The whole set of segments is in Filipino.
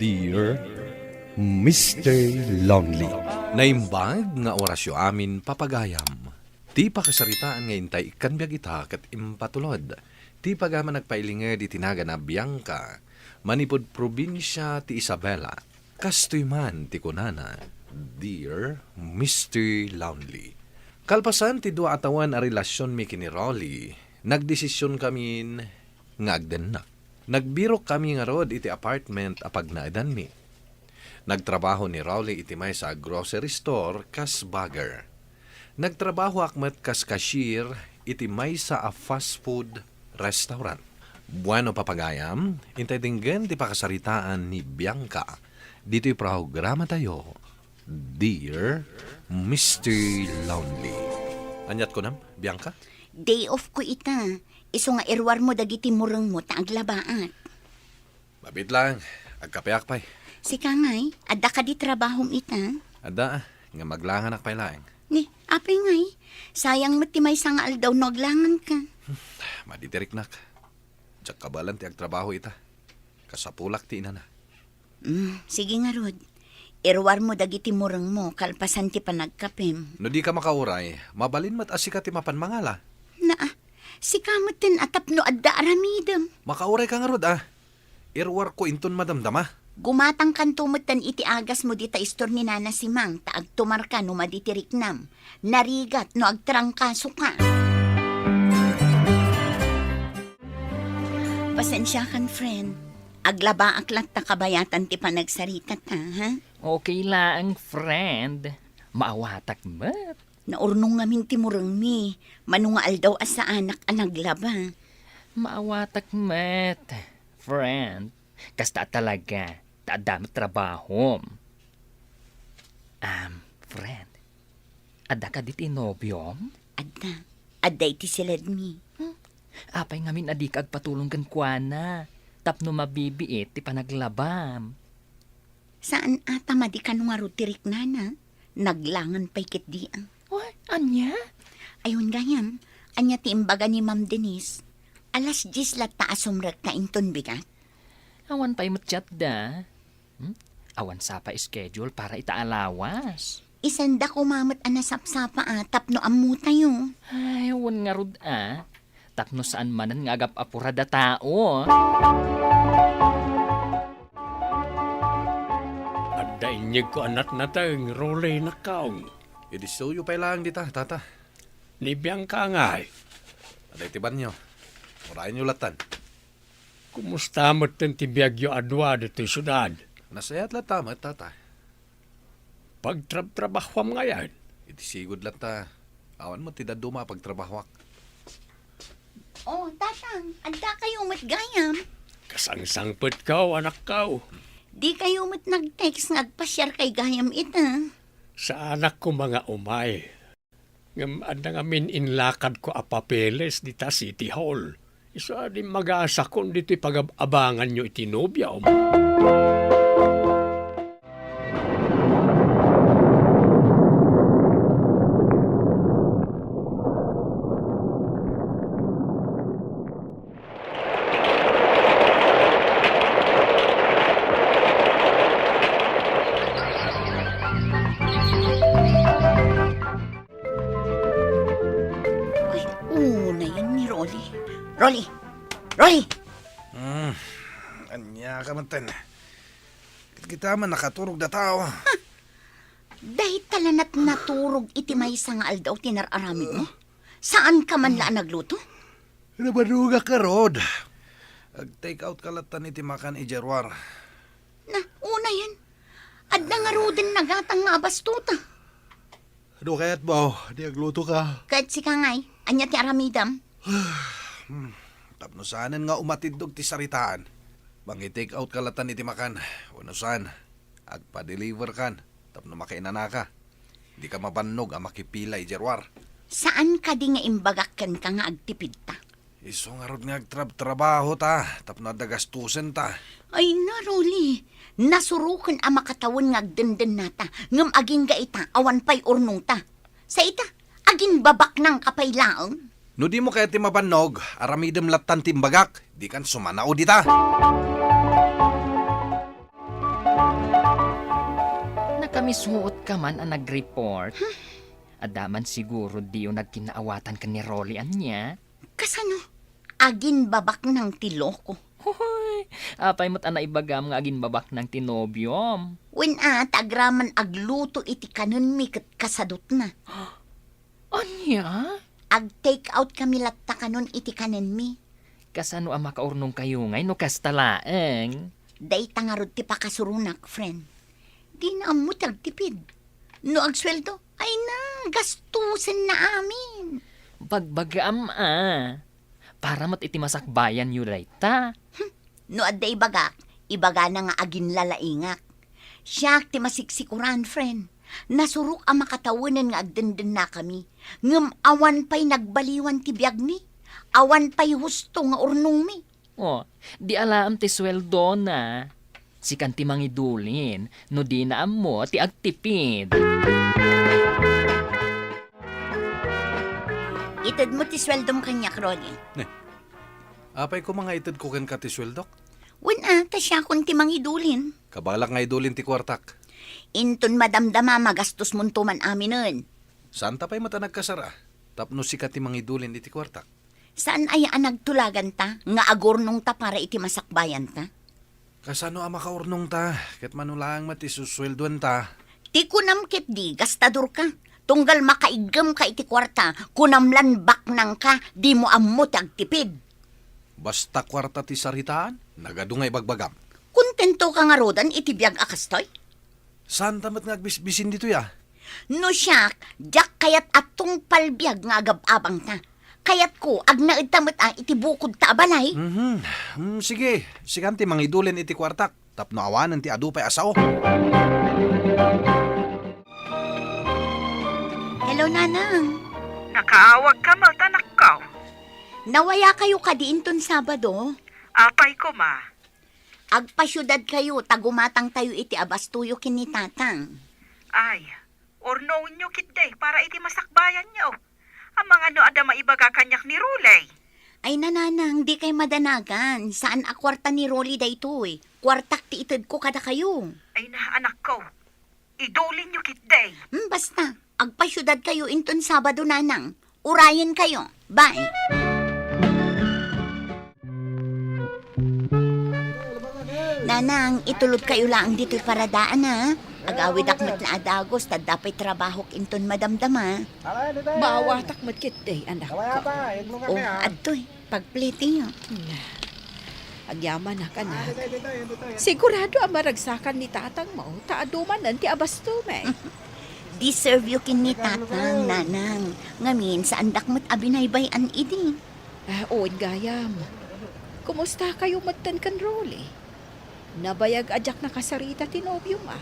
Dear Mr. Lonely. Naimbag nga orasyo amin papagayam. Ti pakasaritaan ngayon tay ikanbyag ita kat impatulod. Ti pagama nagpailinged itinaga na Bianca. Manipod probinsya ti Isabela. Kastoy man ti kunana. Dear Mr. Lonely. Kalpasan ti dua atawan a relasyon mi kini Rolly. Nagdesisyon kami nga agden na. Nagbiro kami nga rod iti apartment apag naadan mi. Nagtrabaho ni Rolly iti may sa grocery store kas bagger. Nagtrabaho akmet kas cashier iti may sa a fast food restaurant. Bueno papagayam, intay dinggan ti pakasaritaan ni Bianca. Dito'y programa tayo, Dear Mr. Lonely. Anyat ko nam, Bianca? Day off ko ita. Iso nga irwar mo dagiti murang mo ta aglabaat. Mabit lang, agkapeak pa'y. Si Kangay, adda ka di trabahong ita. Ada, nga maglangan akpay laeng. Ni, apay ngay. Sayang mo ti may nga aldaw naglangan ka. Maditirik nak. Diyak kabalan ti agtrabaho ita. Kasapulak ti ina na. Sige nga Rod. Irwar mo dagiti murang mo kalpasan ti panagkapim. No di ka makauray, mabalin mat asika ti mapan mangala. Si kamot tin atap no adda aramidam. Makauray ka nga rod Irwar ko inton madamdama. Gumatang kantumatan iti agas mo dita istor ni Nana si Mang ta agtumarka no maditiriknam. Narigat no agtrangkaso ka. Pasensya kan friend. Aglaba aklat ta kabayatan ti panagsarita ta, ha? Okay lang, friend. Maawatak mat. Naurnong ngamin ti murang mi. Manunga aldaw asa anak anaglaba. Maawatak mat. Friend, kasta talaga. Taadam trabaho. Friend. Ada ka dit inobyom? Adda. Adda iti silad mi. Apay ngamin adik agpatulong kan kuana. Tapno mabibiit ti panaglabam. Saan ata madikan nga rutirik nana? Naglangan pa'y kit di ang. What? Anya? Ayun gayam. Anya ti imbaga ni Ma'am Denise. Alas 10 lat ta asumrek ka inton bigat. Awan pa'y matchat da. Awan sa pa schedule para itaalawas. Isanda ko mamat anasapsapa tapno amu tayo. Ay, awan nga rod Tapno saan manan nga agap apurada tao. Adda inyag ko anat na tayong rolay na kaong. Idisuyo pa'y lang dita, tata. Ni Bianca ngay. Aday tiban nyo. Murahin nyo latan. Kumusta mo ti biyagyo adwa dito syudad? Nasayat latamat, tata. Pagtrabahwam ngayon. Itisigod lata. Awan mo tidaduma pagtrabahwak. Oh, tatang. Adda kayo matgayam. Kasangsangpet ka, anak ka. Di kayo mat nag-text ngagpasyar kay gayam ita. Sa anak ko mga umay. Ngam adda ngamin inlakad ko a papeles dita City Hall. Isa di mag-asa kon dito pag-abangan nyo itinobya. Ay, una yun ni Rolly. Rolly! Rolly! Anya ka man ten. Kita man nakaturog na tao. Dahil talanat naturog iti may nga aldaw tinararamid mo. Saan ka man laan nagluto? Nabaduga ka, Rod. Ag-take out kalatan iti makan ijerwar. Na, una yan. Adda nga rodin nagatang nga bastuta. Ano kaya't ba? Di agluto ka. Kahit si Kangay, anya ti aramidam. Tapno saanan nga umatidog ti saritaan. Bangi-take out kalatan iti makan. Wano saan? Agpa-deliver kan. Tapno makainana ka. Di ka mabannog ang makipila ijerwar. Saan ka di nga imbagakan ka nga agtipid ta? Iso nga rod nga agtrabaho ta. Tapno adagastusen ta. Ay na, Rolly. Nasurukan ang makatawan nga agdenden nata. Ngam aging ga ita, awan pa'y urnong ta. Sa ita, aging babak ng kapaylaong. No di mo kaya ti mabannog, aramidem latan timbagak, di kan sumanao dita. misuot ka man ang nag-report. Adaman siguro di yung nagkinaawatan ka ni Rolly niya. Kasano? Agin babak ng tilo ko. Hoy, apay mo't ana ibagam nga agin babak ng tinobyom. When agraman agluto iti kanon mi ket kasadot na. Anya? Ag-take out kami latta kanon iti kanon mi. Kasano ang makaurnong kayo ngay no kastalaeng? Day tangarod ti pakasurunak, friend. Di na amot agtipid. No agsweldo, ay na, gastusin na amin. Bagbagam para mo't iti masakbayan yu ta. No adday bagak, ibaga na nga agin lalaingak. Siyak ti masiksikuran, friend. Nasurok ang makatawanan nga agdenden na kami. Ngem awan pa'y nagbaliwan ti biyag mi. Awan pa'y husto nga urnong mi. Oh, di alam ti sweldo na. Si kanti mangidulin, no di na mo ti agtipid. Itad mo ti sweldom kanyak, Ronnie. Apay ko mga itad ko kan katisweldok. Wen ta siya kung ti mangidulin. Kabalak nga idulin ti kwartak. Inton madamdama magastos mo man aminin. Saan tapay mata nagkasara? Tapno si kati mangidulin iti kwartak. Saan ay nagtulagan ta? Nga agornong ta para iti masakbayan ta? Kasano ang makaurnong ta? Ket manulang matisusweldoan ta. Ti kunam ket di, gastador ka. Tunggal makaigam ka iti kwarta, kunamlan bak nang ka, di mo ammo tagtipid. Basta kwarta ti saritaan, nagadungay bagbagam. Kontento ka nga rodan iti biyag akastoy? Saan tamat nagbisbisin dito ya? No siyak, jak kayat atong palbiyag nga agab-abang ta. Kayat ko, ag naid tamat iti bukod ta abalay. Sige, sikanti mangidulin iti kwartak. Tapno awanan ti adupay asao. Hello, Nanang. Nakaawag ka maltanakaw. Nawaya kayo kadiinton Sabado. Apay ko ma. Agpasyudad kayo, tagumatang tayo iti abastuyo kini tatang. Ay, ornoon nyo kitday para iti masakbayan nyo. Ang mga no ada maibaga kanyak ni Rulay. Ay nananang, di kay madanagan. Saan a kwarta ni Rolly daytoy? Kwartak ti itid ko kada kayo. Ay na anak ko. Idulin nyo kitday. Basta, agpasyudad kayo inton Sabado nanang. Urayan kayo. Bye. Nanang, itulog kayo lang dito'y paradaan ha. Agawid akmat na adagos, tad dapat trabaho inton madamdama. Maawatak matkit day, anak ko. O, adtoy, pagpliti nyo. Agyaman na ka na. Sigurado ang maragsakan ni tatang mo, taadumanan ti abastume. Deserve you kini tatang, nanang. Ngamin, saan dakmat abinaybayan idi. Oon gayam. Kumusta kayo magtan kan Rolly? Nabayag ajak na kasarita tinobyo ma.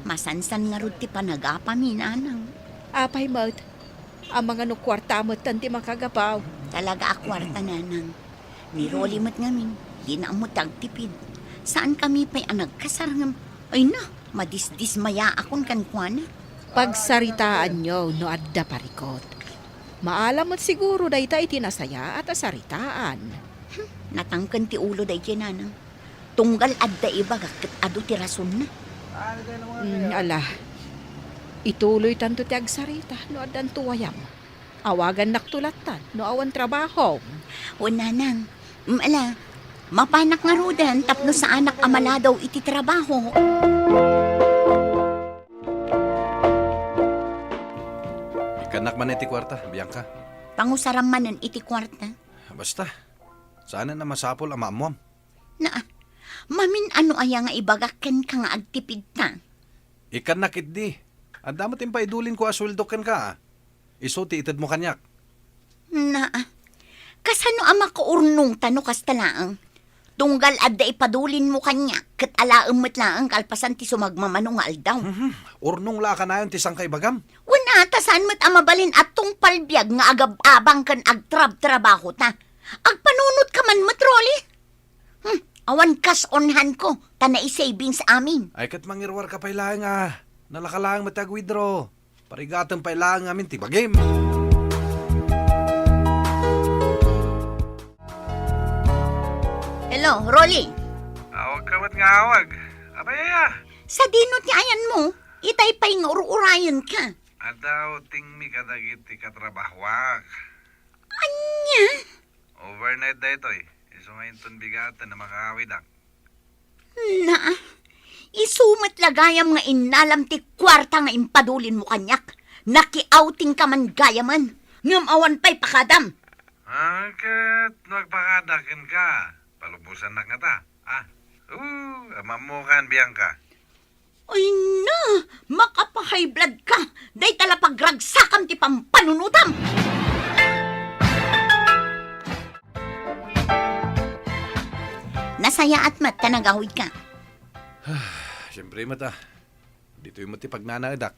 Masansan nga rod ti panagapa mi, nanang. Apay mat, ang mga nukwarta mat tanti makagapaw. Talaga akwarta, nanang. Ni Rolly mat ngamin, di na mo tagtipid. Saan kami pa'y nagkasarangam? Ay na, madisdismaya akon kankwana. Pagsaritaan nyo no adda parikot. Maalam mo siguro dahi tayo tinasaya at asaritaan. Natangkan ti ulo day nanang. Tunggal adda iba kakit ado ti rason na. Ala, ituloy tanto ti agsarita no addan tuwayam. Awagan naktulatan no awan trabaho. O nanang, ala, mapanak nga rodan tapno sa anak amala daw iti trabaho. Ikanak man iti kwarta, Bianca. Pangusaram manan iti kwarta. Basta, sana na masapol ang maamuam. Na, mamin ano aya nga ibagaken ka nga agtipid ta. Ikan nakit di. Ang damat yung paidulin ko asweldokan ka. Iso ti itad mo kanyak. Na, kasano ama kaurnong tano kastalaang? Tunggal adda ipadulin mo kanya, kat alaang matlaang kalpasan ti sumagmamano nga aldaw. Urnong laka na yun ti sangkay bagam. Wala ta saan mat amabalin at tong palbiag nga agab-abang kan agtrab-trabaho ta. Agpanunot ka man matroli. Awan kas onhan ko, tanay savings amin. Ay kat mangirwar ka pa'y lang Nalakalang matag-withdraw. Parigatan pa'y lang amin ti bagim. Hello, Rolly. Awag ka ba't nga awag? Abaya, Sa dino ti ayan mo, itay pa'y nga urayan ka. Adaw ting mi kadagit ti katrabahwak. Anya? Overnight da ito eh. Isumayin ton bigatan na makawidak. Na, isumat lagayam nga inalam ti kwarta nga impadulin mo kanyak. Naki-outing ka man gayaman. Ngam awan pa'y pakadam. Kat nagpakadakin ka. Palubusan na nga ta. Amamukan Bianca. Ay na, makapahay blood ka. Day tala pagragsakam ti pampanunutam. Nasaya at mat ka nagawid ka. Siyempre mata. Dito yung mati pagnanaadak.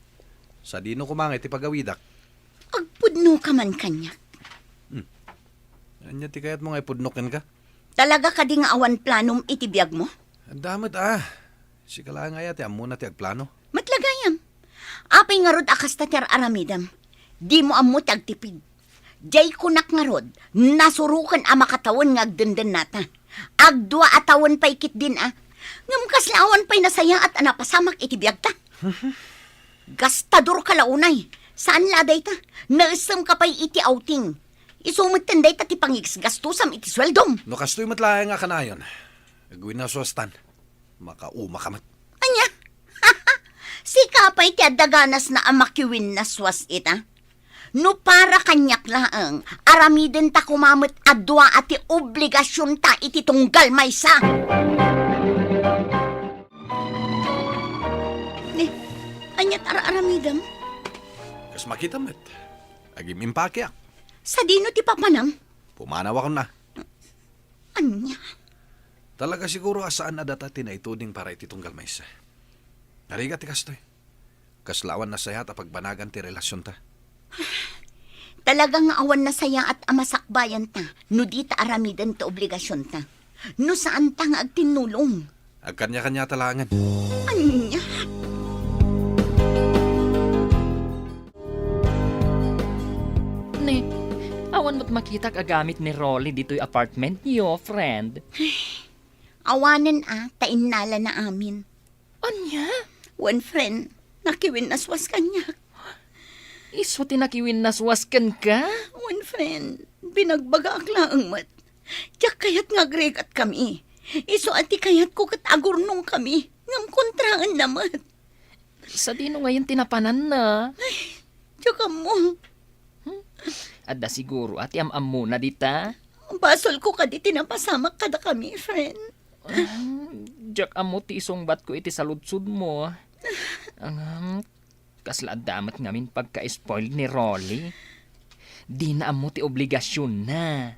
Sa dino kumangay ti pagawidak. Agpudno ka man kanya. Anya ti kayat mo nga ipudnokin ka? Talaga ka di nga awan planom itibiyag mo? Ang damat Si kala nga yati, amuna ti agplano. Matlagayam. Apay nga rod akas ta ter aramidam. Di mo ammo ti agtipid. Jay kunak nga rod, nasurukan a makatawan nga agdenden nata. Agdua atawan pa'y kit din Ngam kaslawan pa'y nasaya at anapasamak itibiyag ta. Gastador ka launay. Saan laday ta? Naisam ka pa'y iti outing. Isumit tanday ta ti pangigs gastusam iti sweldom. No kastoy matlaya nga kanayon. Agwin na suastan. Makauma kamat. Anya? Si kapay ti adaganas na amakiwin na swas ita. No para kanyak laang, aramiden ta kumamit adwa ati obligasyon ta iti tunggal maysa. Ni, anya tara aramidam? Kas makita met. Agim impakyak. Sa dino ti papanam? Pumanaw ako na. Anya? Talaga siguro asaan na data tinaituding para ititunggal maysa. Nariga ti kastoy. Kaslawan na saya ta pagbanagan ti relasyon ta. Talagang awan na saya at amasakbayan ta, no di ta aramidan ta obligasyon ta. No saan ta nga agtinulong? Agkanya-kanya talangan. Anya? Ne, awan mo't makita kagamit ni Rolly dito'y apartment niyo, friend. Awanan tainala na amin. Anya? One friend, nakiwin naswas kanya. Iso tinakiwin naswaskan ka? One friend, binagbaga ang laang mat. Tiyak kayat nga gregat kami. Iso ati kayat ko katagurnong kami. Ngam kontraan naman. Sa dino ngayon tinapanan na. Tiyak mo. Adda siguro ati am-am muna dita. Basol ko kadi tinapasamak kada kami, friend. Diyak amo ti isong bat ko iti saludsud mo. Kasla damat ngamin pagka-spoil ni Rolly. Di na amo ti obligasyon na.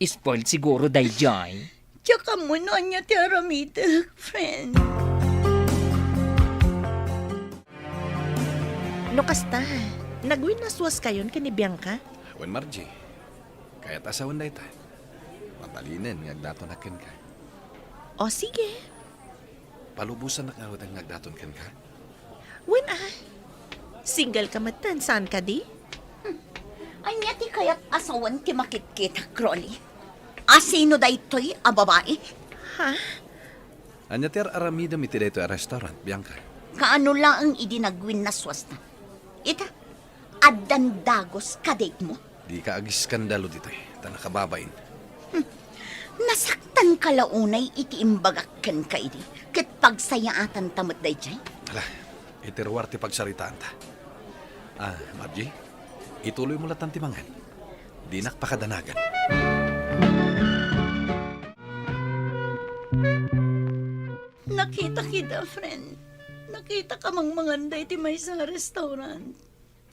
Spoiled siguro dayjay. Tiyak mo na niya ti aramida, friend. No kasta, nagwin na suwas kayon kini Bianca? Wan Margie. Kaya tasawan da ita. Mabalinin nga agdaton akin ka. O sige, Palubusan na nga ang nagdaton kan ka. win single ka matan, saan ka di? Anya ti kayat asawan ti makit-kita, Crowley. Asino da ito'y babae? Ha? Anya ter aramida mi ti dito a restaurant, Bianca. Kaano lang ang idinagwin na swasta? Ita, addan dagos kadate mo. Di ka agis skandalo dito tanakababain. Nasaktan ka launay iti imbagakkan ka iti. Kat pagsayaatan tamot day jay. Hala, iterwar ti pagsaritaan ta. Margie, ituloy mo latan ti mangan. Di nakpakadanagan. Nakita kita, friend. Nakita ka mang manganday ti may sa restaurant.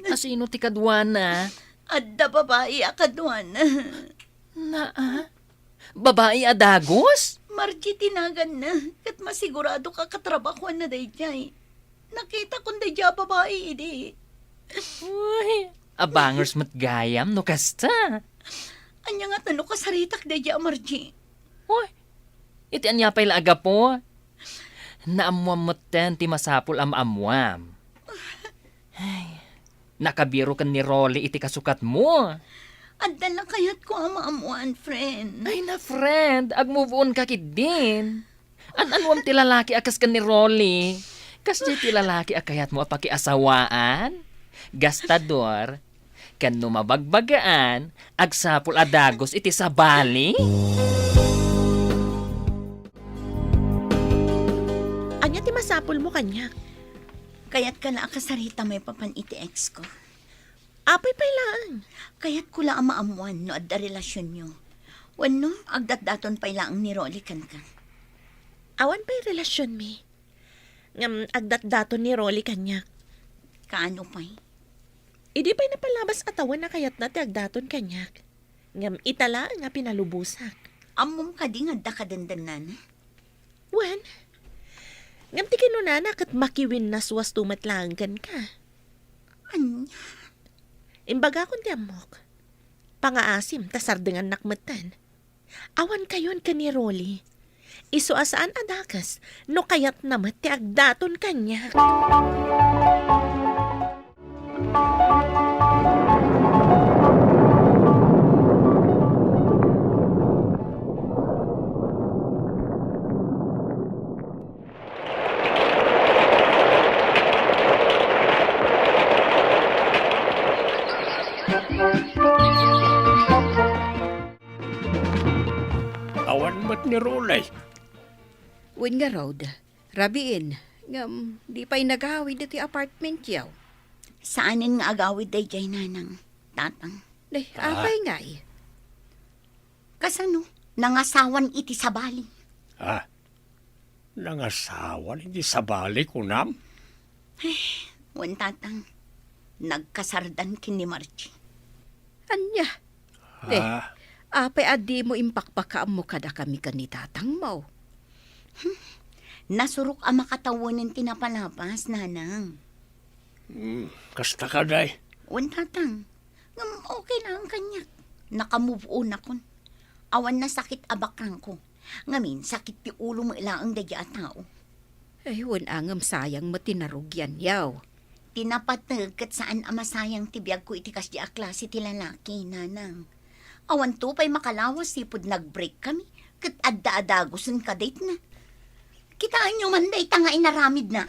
Asino ti kadwana? Adda babae akadwan. Babae adagos? Margie tinagan na. Kat masigurado ka katrabakuan na day jay. Nakita kong day jay babae idi. Uy, abangers matgayam no kasta. Anya nga tanong ka saritak day jay, Margie. Uy, iti anya pa'y laaga po. Naamuam mo ten ti masapul am-amuam. Ay, nakabiro kan ni Rolly iti kasukat mo. Adda lang kayat ko ang maamuan, friend. Ay na friend, ag-move on ka kid din. An-anwam ti lalaki akas kan ni Rolly. Kas di ti lalaki akayat mo apakiasawaan. Gastador. Kan mabagbagaan. Agsapul adagos iti sabali. Anya ti masapul mo kanya. Kaya't ka na akasarita may papan iti ex ko. Apay pay lang. Kaya't ko lang maamuan no adda relasyon nyo. Wano, agdat-daton pay lang ni Rolly kan ka. Awan pay relasyon mi. Ngam agdat-daton ni Rolly kanya. Kaano pay? Idi pa'y napalabas atawan na kayat na ti agdaton kanya. Ngam itala nga pinalubusak. Amom ka di nga da kadandanan. Wan, ngam ti kinunana kat makiwin na suwas tumatlangan ka. Anya? Imbaga kon ti amok. Pangaasim, tasardengan nakmatan. Awan kayon ka ni Rolly. Iso asaan adakas, no kayat namat ti agdaton kanya. Awan mat ni Rolay. Wen nga road, rabiin, ngam, di pa'y nagawid iti apartment yaw. Saanin nga agawid day jay nanang, tatang. Day, apay nga eh. Kasano, nangasawan iti sabali. Ah, nangasawan hindi sabali kunam. Wan tatang, nagkasardan kin ni Margie. Anya? Day, Ah, apay adi mo impakpakaam mo kada kami kanitatang mo. Nasurok ang makatawanan tinapalapas, nanang. kasta ka day. Wan tatang, ngam okay na ang kanya. Nakamove on akon. Awan na sakit abakrang ko. Ngamin, sakit ti ulo mo ilaang daya tao. Ay, wan angam sayang matinarugyan yaw. Tinapatag kat saan amasayang tibiyag ko itikas di aklase ti lalaki, nanang. Awan to pa'y makalawas sipod nag-break kami. Kat adda-adagusan ka date na. Kitaan nyo man day tanga inaramid na.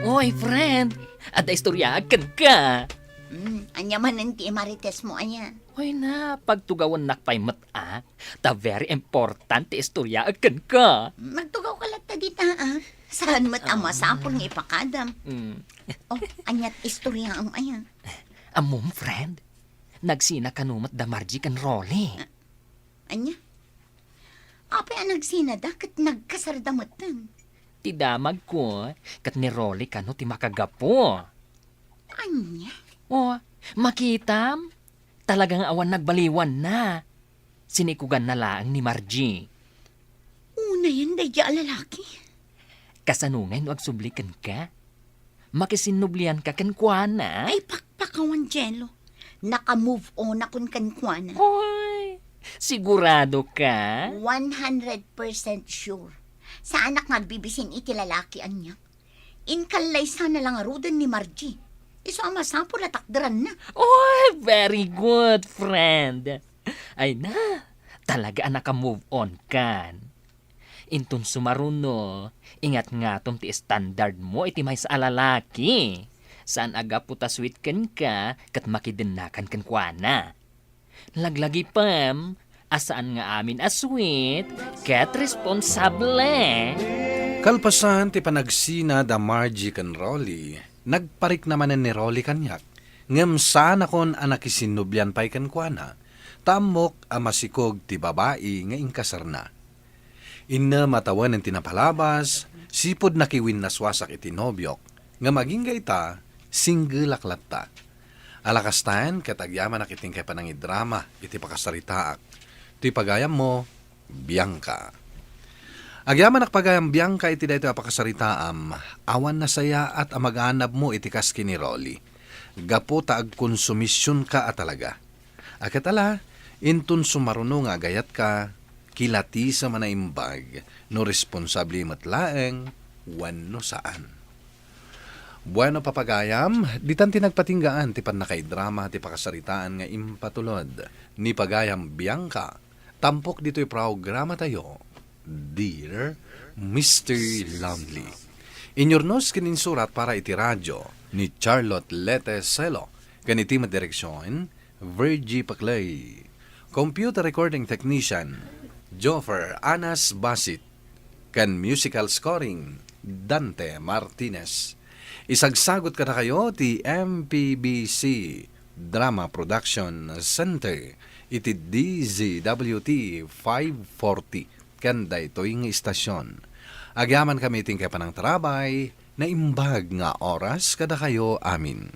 Oy, friend. Ada istorya akan ka. Anya man nanti marites mo, anya. Oy na, pagtugawan nakpay mata. Ta very important ti istorya akan ka. Magtugaw ka lang tagita, ah. Saan mat ama sapol nga ipakadam. Oh, anyat istorya ang aya. Amom, friend. Nagsina kanumat da Margie kan Rolly. Anya? Apay ang nagsinada kat nagkasardamatan. Ti damag ko, kat ni Rolly kano ti makagapo. Anya? O, makitam. Talagang awan nagbaliwan na. Sinikugan na lang ni Margie. Una yan, daya lalaki. Kasanungay no agsublikan ka. Makisinublian ka kan kuana. Ay, pakpakawan, Jello. Naka-move on akong kankwana. Hoy, sigurado ka? 100% sure. Sa anak nagbibisin iti lalaki anya. Inkalay sana lang arudan ni Margie. Iso ang masapo na takdaran na. Oh, very good, friend. Ay na, talaga naka-move on kan. Intun sumaruno, ingat nga tom ti standard mo iti may sa alalaki. Saan aga puta sweet kan ka, kat makidinakan kan kuana. Laglagi pam, asaan nga amin asweet, kat responsable. Kalpasan ti panagsina da Margie kan Rolly, nagparik naman ni Rolly kanyak. Ngem sana kon anak isinubyan pay kan kuana, tamok amasikog ti babae nga inkasar na. Inna matawan ng tinapalabas, sipod nakiwin na swasak iti nobyok, nga maging gaita, single aklatta. Alakastan, katagyaman nakiting kay panangidrama, iti pakasaritaak. Ti pagayam mo, Bianca. Agyaman nakpagayam Bianca iti dayto apakasaritaam, awan na saya at amaganab mo iti kaski ni Rolly. Gapo taag konsumisyon ka at talaga. Akatala, intun sumaruno nga gayat ka, kilati sa manaimbag, no responsable matlaeng, wano saan. Bueno papagayam, ditan tinagpatinggaan ti pan nakaidrama ti pakasaritaan nga impatulod, ni pagayam Bianca, Tampok dito'y programa tayo, Dear Mr. Lonely. Inyornos kininsurat para iti radyo ni Charlotte Leteselo, ganiti direksyon, Virgie Paclay. Computer recording technician, Joffer Anas Basit. Kan musical scoring, Dante Martinez. Isagsagot ka na kayo ti MPBC Drama Production Center iti DZWT 540 kanda ito'y nga istasyon. Agyaman kami ting kapanang tarabay na imbag nga oras kada kayo amin.